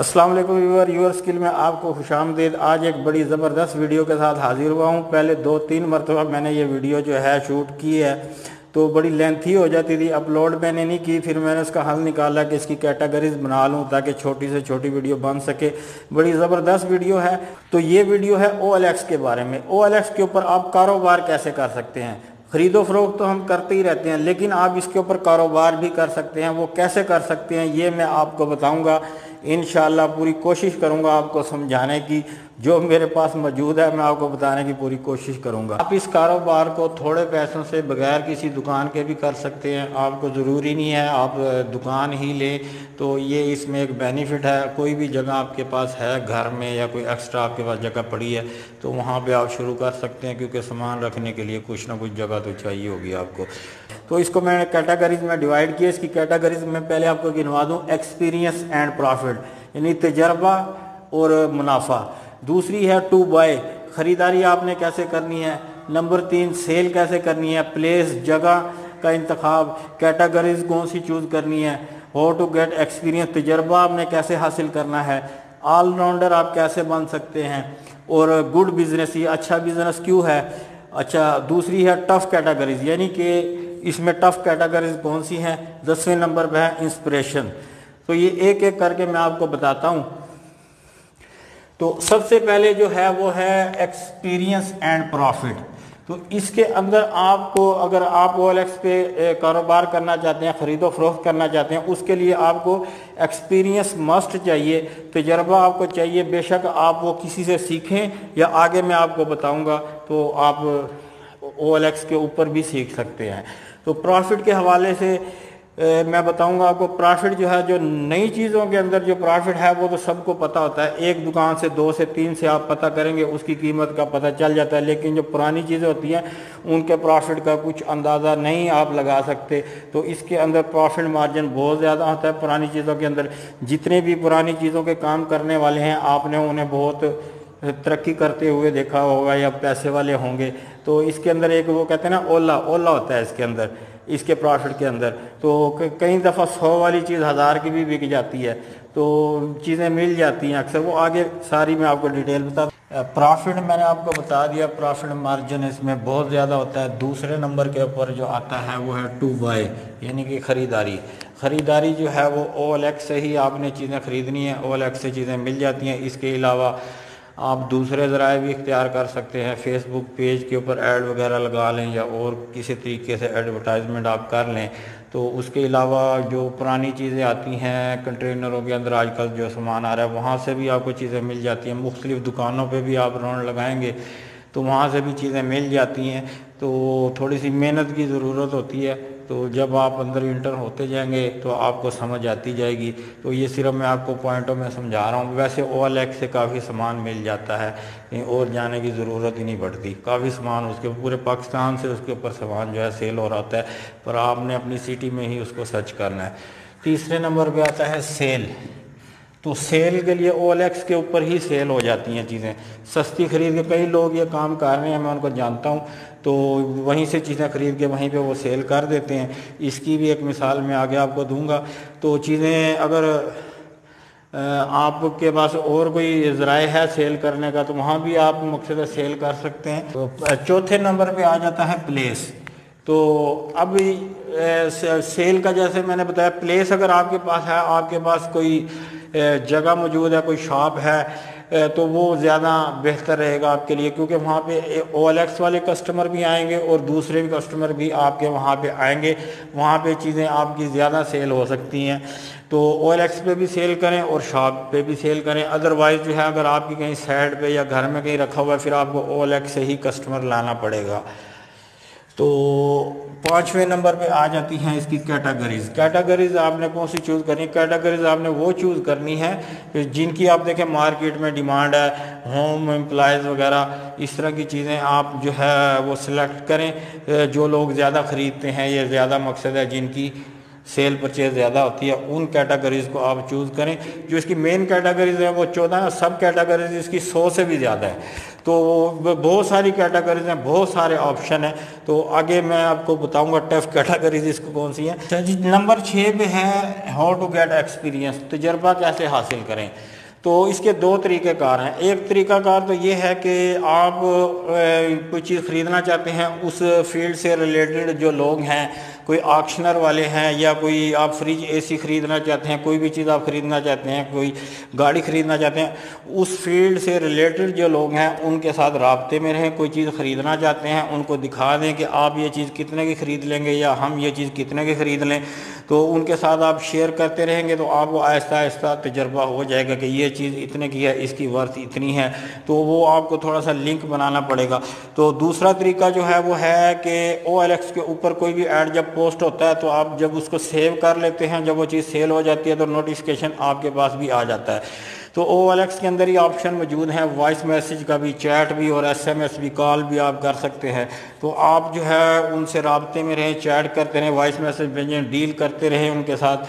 السلام علیکم ویور your skill میں آپ کو خوش آمدید۔ آج ایک بڑی زبردست ویڈیو کے ساتھ حاضر ہوا ہوں۔ پہلے 2-3 مرتبہ میں نے یہ ویڈیو جو ہے شوٹ کی ہے تو بڑی لینتھی ہو جاتی تھی، اپلوڈ میں نے نہیں کی۔ پھر میں نے اس کا حل نکالا کہ اس کی کیٹیگریز بنا لوں تاکہ چھوٹی سے چھوٹی ویڈیو بن سکے۔ بڑی زبردست ویڈیو ہے۔ تو یہ ویڈیو ہے OLX کے بارے میں۔ OLX کے اوپر آپ کاروبار کیسے کر سکتے ہیں۔ خرید و فروخت تو ہم کرتے ہی رہتے ہیں، لیکن آپ اس کے اوپر کاروبار بھی کر سکتے ہیں۔ وہ کیسے کر سکتے ہیں یہ میں آپ کو بتاؤں گا انشاءاللہ۔ پوری کوشش کروں گا آپ کو سمجھانے کی، جو میرے پاس موجود ہے میں آپ کو بتانے کی پوری کوشش کروں گا۔ آپ اس کاروبار کو تھوڑے پیسوں سے بغیر کسی دکان کے بھی کر سکتے ہیں۔ آپ کو ضروری نہیں ہے آپ دکان ہی لیں، تو یہ اس میں ایک بینیفٹ ہے۔ کوئی بھی جگہ آپ کے پاس ہے گھر میں یا کوئی ایکسٹرا آپ کے پاس جگہ پڑی ہے تو وہاں پہ آپ شروع کر سکتے ہیں، کیونکہ سامان رکھنے کے لیے کچھ نہ کچھ جگہ تو چاہیے ہوگی آپ کو۔ تو اس کو میں نے کیٹیگریز میں ڈیوائیڈ کیا۔ اس کی کیٹیگریز میں پہلے آپ کو گنوا دوں، ایکسپیرینس اینڈ پروفٹ، یعنی تجربہ اور منافع۔ دوسری ہے ٹو بائی، خریداری آپ نے کیسے کرنی ہے۔ نمبر 3 سیل کیسے کرنی ہے، پلیس جگہ کا انتخاب، کیٹیگریز کون سی چوز کرنی ہے، ہاؤ ٹو گیٹ ایکسپیرینس تجربہ آپ نے کیسے حاصل کرنا ہے، آل راؤنڈر آپ کیسے بن سکتے ہیں، اور گڈ بزنس، یہ اچھا بزنس کیوں ہے۔ اچھا دوسری ہے ٹف کیٹیگریز، یعنی کہ اس میں ٹف کیٹیگریز کون سی ہیں۔ 10ویں نمبر پہ ہے انسپریشن۔ تو یہ ایک ایک کر کے میں آپ کو بتاتا ہوں۔ تو سب سے پہلے جو ہے وہ ہے ایکسپیرینس اینڈ پروفٹ۔ تو اس کے اندر آپ کو، اگر آپ OLX پہ کاروبار کرنا چاہتے ہیں، خرید و فروخت کرنا چاہتے ہیں، اس کے لیے آپ کو ایکسپیرینس مسٹ چاہیے، تجربہ آپ کو چاہیے۔ بے شک آپ وہ کسی سے سیکھیں یا آگے میں آپ کو بتاؤں گا تو آپ OLX کے اوپر بھی سیکھ سکتے ہیں۔ تو پروفٹ کے حوالے سے میں بتاؤں گا آپ کو۔ پروفٹ جو ہے، جو نئی چیزوں کے اندر جو پروفٹ ہے وہ تو سب کو پتہ ہوتا ہے۔ ایک دکان سے 2 سے 3 سے آپ پتہ کریں گے اس کی قیمت کا پتہ چل جاتا ہے، لیکن جو پرانی چیزیں ہوتی ہیں ان کے پروفٹ کا کچھ اندازہ نہیں آپ لگا سکتے۔ تو اس کے اندر پروفٹ مارجن بہت زیادہ ہوتا ہے پرانی چیزوں کے اندر۔ جتنے بھی پرانی چیزوں کے کام کرنے والے ہیں آپ نے انہیں بہت ترقی کرتے ہوئے دیکھا ہوگا یا پیسے والے ہوں گے۔ تو اس کے اندر ایک وہ کہتے ہیں نا اولا ہوتا ہے اس کے اندر، اس کے پروفٹ کے اندر۔ تو کئی دفعہ 100 والی چیز 1000 کی بھی بک جاتی ہے، تو چیزیں مل جاتی ہیں اکثر۔ وہ آگے ساری میں آپ کو ڈیٹیل بتا دوں۔ پروفٹ میں نے آپ کو بتا دیا، پروفٹ مارجن اس میں بہت زیادہ ہوتا ہے۔ دوسرے نمبر کے اوپر جو آتا ہے وہ ہے ٹو بائی، یعنی کہ خریداری۔ خریداری جو ہے وہ OLX سے ہی آپ نے چیزیں خریدنی ہیں، OLX سے چیزیں مل جاتی ہیں۔ اس کے علاوہ آپ دوسرے ذرائع بھی اختیار کر سکتے ہیں۔ فیس بک پیج کے اوپر ایڈ وغیرہ لگا لیں یا اور کسی طریقے سے ایڈورٹائزمنٹ آپ کر لیں۔ تو اس کے علاوہ جو پرانی چیزیں آتی ہیں کنٹینروں کے اندر، آج کل جو سامان آ رہا ہے وہاں سے بھی آپ کو چیزیں مل جاتی ہیں۔ مختلف دکانوں پہ بھی آپ راؤنڈ لگائیں گے تو وہاں سے بھی چیزیں مل جاتی ہیں۔ تو تھوڑی سی محنت کی ضرورت ہوتی ہے، تو جب آپ اندر انٹر ہوتے جائیں گے تو آپ کو سمجھ آتی جائے گی۔ تو یہ صرف میں آپ کو پوائنٹوں میں سمجھا رہا ہوں۔ ویسے OLX سے کافی سامان مل جاتا ہے، کہیں اور جانے کی ضرورت ہی نہیں پڑتی۔ کافی سامان اس کے پورے پاکستان سے اس کے اوپر سامان جو ہے سیل ہو رہا ہوتا ہے، پر آپ نے اپنی سٹی میں ہی اس کو سرچ کرنا ہے۔ تیسرے نمبر پہ آتا ہے سیل۔ تو سیل کے لیے OLX کے اوپر ہی سیل ہو جاتی ہیں چیزیں، سستی خرید کے۔ کئی لوگ یہ کام کر رہے ہیں، میں ان کو جانتا ہوں، تو وہیں سے چیزیں خرید کے وہیں پہ وہ سیل کر دیتے ہیں۔ اس کی بھی ایک مثال میں آگے آپ کو دوں گا۔ تو چیزیں اگر آپ کے پاس اور کوئی ذرائع ہے سیل کرنے کا تو وہاں بھی آپ مقصد سیل کر سکتے ہیں۔ تو چوتھے نمبر پہ آ جاتا ہے پلیس۔ تو اب سیل کا جیسے میں نے بتایا، پلیس اگر آپ کے پاس ہے، آپ کے پاس کوئی جگہ موجود ہے، کوئی شاپ ہے، تو وہ زیادہ بہتر رہے گا آپ کے لیے، کیونکہ وہاں پہ OLX والے کسٹمر بھی آئیں گے اور دوسرے بھی کسٹمر بھی آپ کے وہاں پہ آئیں گے۔ وہاں پہ چیزیں آپ کی زیادہ سیل ہو سکتی ہیں۔ تو OLX پہ بھی سیل کریں اور شاپ پہ بھی سیل کریں۔ ادروائز جو ہے اگر آپ کی کہیں سائڈ پہ یا گھر میں کہیں رکھا ہوا ہے، پھر آپ کو OLX سے ہی کسٹمر لانا پڑے گا۔ تو 5ویں نمبر پہ آ جاتی ہیں اس کی کیٹیگریز۔ کیٹیگریز آپ نے کون سی چوز کرنی ہے؟ کیٹیگریز آپ نے وہ چوز کرنی ہے جن کی آپ دیکھیں مارکیٹ میں ڈیمانڈ ہے، ہوم امپلائز وغیرہ اس طرح کی چیزیں آپ جو ہے وہ سلیکٹ کریں۔ جو لوگ زیادہ خریدتے ہیں، یہ زیادہ مقصد ہے جن کی سیل پرچیز زیادہ ہوتی ہے ان کیٹیگریز کو آپ چوز کریں. جو اس کی مین کیٹیگریز ہیں وہ 14 ہیں, سب کیٹیگریز اس کی 100 سے بھی زیادہ ہے. تو بہت ساری کیٹیگریز ہیں, بہت سارے آپشن ہیں. تو آگے میں آپ کو بتاؤں گا ٹف کیٹیگریز اس کو کون سی ہیں. جی نمبر 6 پہ ہے ہاؤ ٹو گیٹ ایکسپیرینس, تجربہ کیسے حاصل کریں. تو اس کے 2 طریقہ کار ہیں. ایک طریقہ کار تو یہ ہے کہ آپ کوئی چیز خریدنا چاہتے ہیں, اس فیلڈ سے ریلیٹڈ جو لوگ ہیں, کوئی آکشنر والے ہیں, یا کوئی آپ فریج اے سی خریدنا چاہتے ہیں, کوئی بھی چیز آپ خریدنا چاہتے ہیں, کوئی گاڑی خریدنا چاہتے ہیں, اس فیلڈ سے ریلیٹڈ جو لوگ ہیں ان کے ساتھ رابطے میں رہیں. کوئی چیز خریدنا چاہتے ہیں ان کو دکھا دیں کہ آپ یہ چیز کتنے کی خرید لیں گے یا ہم یہ چیز کتنے کی خرید لیں. تو ان کے ساتھ آپ شیئر کرتے رہیں گے تو آپ کو آہستہ آہستہ تجربہ ہو جائے گا کہ یہ چیز اتنے کی ہے, اس کی ورتھ اتنی ہے. تو وہ آپ کو تھوڑا سا لنک بنانا پڑے گا. تو دوسرا طریقہ جو ہے وہ ہے کہ OLX کے اوپر کوئی بھی ایڈ جب پوسٹ ہوتا ہے تو آپ جب اس کو سیو کر لیتے ہیں, جب وہ چیز سیل ہو جاتی ہے تو نوٹیفیکیشن آپ کے پاس بھی آ جاتا ہے. تو OLX کے اندر ہی آپشن موجود ہیں, وائس میسیج کا بھی, چیٹ بھی, اور SMS بھی, کال بھی آپ کر سکتے ہیں. تو آپ جو ہے ان سے رابطے میں رہیں, چیٹ کرتے رہیں, وائس میسیج بھیجیں, ڈیل کرتے رہیں ان کے ساتھ.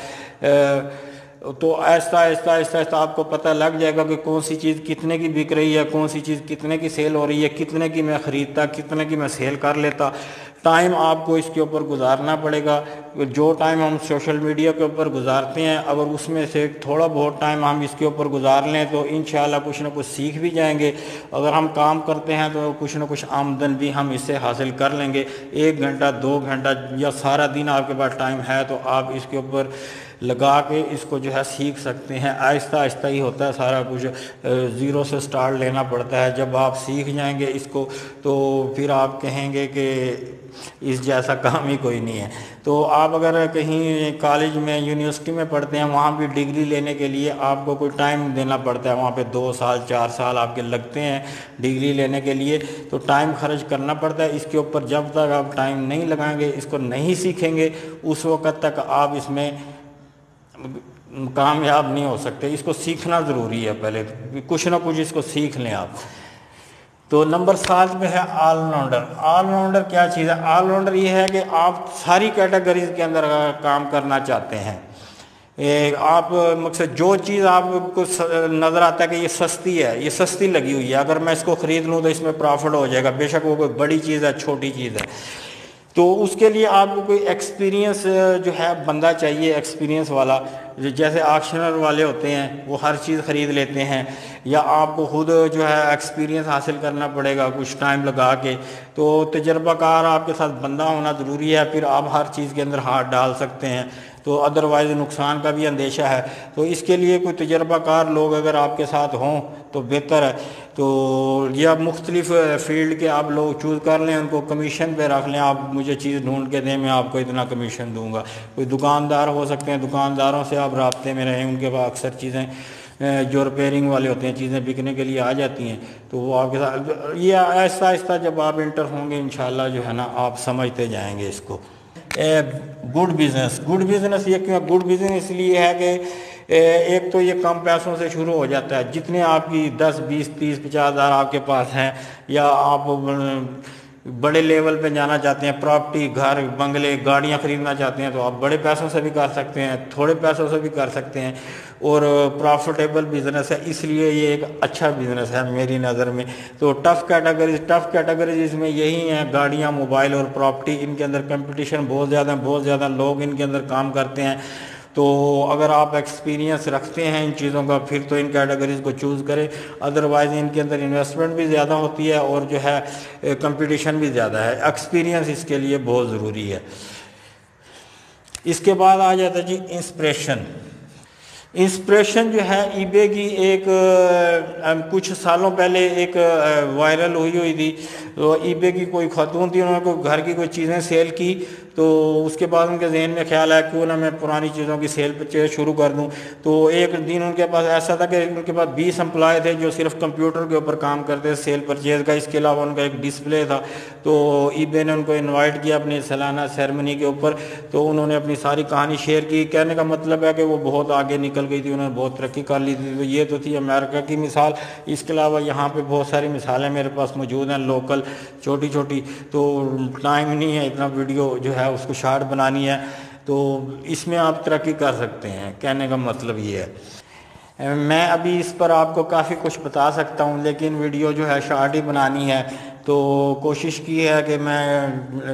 تو آہستہ آہستہ آپ کو پتہ لگ جائے گا کہ کون سی چیز کتنے کی بک رہی ہے, کون سی چیز کتنے کی سیل ہو رہی ہے, کتنے کی میں خریدتا, کتنے کی میں سیل کر لیتا. ٹائم آپ کو اس کے اوپر گزارنا پڑے گا. جو ٹائم ہم سوشل میڈیا کے اوپر گزارتے ہیں, اگر اس میں سے تھوڑا بہت ٹائم ہم اس کے اوپر گزار لیں تو انشاءاللہ کچھ نہ کچھ سیکھ بھی جائیں گے. اگر ہم کام کرتے ہیں تو کچھ نہ کچھ آمدن بھی ہم اس سے حاصل کر لیں گے. 1 گھنٹہ 2 گھنٹہ یا سارا دن آپ کے پاس ٹائم ہے تو آپ اس کے اوپر لگا کے اس کو جو ہے سیکھ سکتے ہیں. آہستہ آہستہ ہی ہوتا ہے سارا کچھ, زیرو سے سٹارٹ لینا پڑتا ہے. جب آپ سیکھ جائیں گے اس کو تو پھر آپ کہیں گے کہ اس جیسا کام ہی کوئی نہیں ہے. تو آپ اگر کہیں کالج میں, یونیورسٹی میں پڑھتے ہیں, وہاں بھی ڈگری لینے کے لیے آپ کو کوئی ٹائم دینا پڑتا ہے. وہاں پہ 2 سال 4 سال آپ کے لگتے ہیں ڈگری لینے کے لیے. تو ٹائم خرچ کرنا پڑتا ہے اس کے اوپر. جب تک آپ ٹائم نہیں لگائیں گے, اس کو نہیں سیکھیں گے, اس وقت تک آپ اس میں کامیاب نہیں ہو سکتے. اس کو سیکھنا ضروری ہے, پہلے کچھ نہ کچھ اس کو سیکھ لیں آپ. تو نمبر 7 پہ ہے آل راؤنڈر. آل راؤنڈر کیا چیز ہے؟ آل راؤنڈر یہ ہے کہ آپ ساری کیٹیگریز کے اندر کام کرنا چاہتے ہیں. آپ مقصد جو چیز آپ کو نظر آتا ہے کہ یہ سستی ہے, یہ سستی لگی ہوئی ہے, اگر میں اس کو خرید لوں تو اس میں پرافٹ ہو جائے گا, بے شک وہ کوئی بڑی چیز ہے, چھوٹی چیز ہے. تو اس کے لیے آپ کو کوئی ایکسپیرینس جو ہے بندہ چاہیے, ایکسپیرینس والا. جیسے آکشنر والے ہوتے ہیں وہ ہر چیز خرید لیتے ہیں, یا آپ کو خود جو ہے ایکسپیرینس حاصل کرنا پڑے گا کچھ ٹائم لگا کے. تو تجربہ کار آپ کے ساتھ بندہ ہونا ضروری ہے, پھر آپ ہر چیز کے اندر ہاتھ ڈال سکتے ہیں. تو ادروائز نقصان کا بھی اندیشہ ہے. تو اس کے لیے کوئی تجربہ کار لوگ اگر آپ کے ساتھ ہوں تو بہتر ہے. تو یا مختلف فیلڈ کے آپ لوگ چوز کر لیں, ان کو کمیشن پہ رکھ لیں. آپ مجھے چیز ڈھونڈ کے دیں, میں آپ کو اتنا کمیشن دوں گا. کوئی دکاندار ہو سکتے ہیں, دکانداروں سے آپ رابطے میں رہیں. ان کے پاس اکثر چیزیں جو ریپیئرنگ والے ہوتے ہیں, چیزیں بکنے کے لیے آ جاتی ہیں. تو وہ آپ کے ساتھ یہ آہستہ آہستہ جب آپ انٹر ہوں گے انشاءاللہ جو ہے نا آپ سمجھتے جائیں گے اس کو. Good business. گڈ بزنس یہ کیوں؟ گڈ بزنس اس لیے ہے کہ ایک تو یہ کم پیسوں سے شروع ہو جاتا ہے. جتنے آپ کی 10 20 30 50 ہزار آپ کے پاس ہیں, یا آپ بڑے لیول پہ جانا چاہتے ہیں, پراپرٹی, گھر, بنگلے, گاڑیاں خریدنا چاہتے ہیں, تو آپ بڑے پیسوں سے بھی کر سکتے ہیں, تھوڑے پیسوں سے بھی کر سکتے ہیں. اور پرافٹیبل بزنس ہے, اس لیے یہ ایک اچھا بزنس ہے میری نظر میں. تو ٹف کیٹیگریز اس میں یہی ہیں, گاڑیاں, موبائل اور پراپرٹی. ان کے اندر کمپٹیشن بہت زیادہ ہیں, بہت زیادہ لوگ ان کے اندر کام کرتے ہیں. تو اگر آپ ایکسپیرینس رکھتے ہیں ان چیزوں کا پھر تو ان کیٹیگریز کو چوز کریں. ادروائز ان کے اندر انویسٹمنٹ بھی زیادہ ہوتی ہے اور جو ہے کمپٹیشن بھی زیادہ ہے. ایکسپیرینس اس کے لیے بہت ضروری ہے. اس کے بعد آ جاتا ہے جی انسپریشن. انسپریشن جو ہے ای بے کی ایک کچھ سالوں پہلے ایک وائرل ہوئی تھی. تو ای بے کی کوئی خاتون تھی, انہوں نے کوئی گھر کی کوئی چیزیں سیل کی. تو اس کے بعد ان کے ذہن میں خیال آیا کیوں نہ میں پرانی چیزوں کی سیل پرچیز شروع کر دوں. تو ایک دن ان کے پاس ایسا تھا کہ ان کے پاس 20 امپلائی تھے جو صرف کمپیوٹر کے اوپر کام کرتے تھے سیل پرچیز کا. اس کے علاوہ ان کا ایک ڈسپلے تھا. تو ای بے نے ان کو انوائٹ کیا اپنی سالانہ سیرمنی کے اوپر. تو انہوں نے اپنی ساری کہانی شیئر کی. کہنے کا مطلب ہے کہ وہ بہت آگے نکل گئی تھی, انہوں نے بہت ترقی کر لی تھی. تو یہ تو تھی امریکہ کی مثال. اس کے علاوہ یہاں پہ بہت ساری مثالیں میرے پاس موجود ہیں لوکل چھوٹی چھوٹی. تو ٹائم نہیں ہے اتنا ویڈیو جو ہے اس کو شارٹ بنانی ہے. تو اس میں آپ ترقی کر سکتے ہیں، کہنے کا مطلب یہ ہے۔ میں ابھی اس پر آپ کو کافی کچھ بتا سکتا ہوں، لیکن ویڈیو جو ہے شارٹ ہی بنانی ہے، تو کوشش کی ہے کہ میں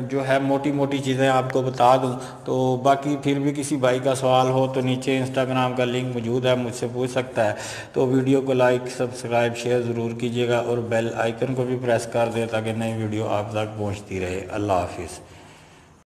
جو ہے موٹی موٹی چیزیں آپ کو بتا دوں۔ تو باقی پھر بھی کسی بھائی کا سوال ہو تو نیچے انسٹاگرام کا لنک موجود ہے، مجھ سے پوچھ سکتا ہے۔ تو ویڈیو کو لائک، سبسکرائب، شیئر ضرور کیجیے گا، اور بیل آئیکن کو بھی پریس کر دیں تاکہ نئی ویڈیو آپ تک پہنچتی رہے۔ اللہ حافظ۔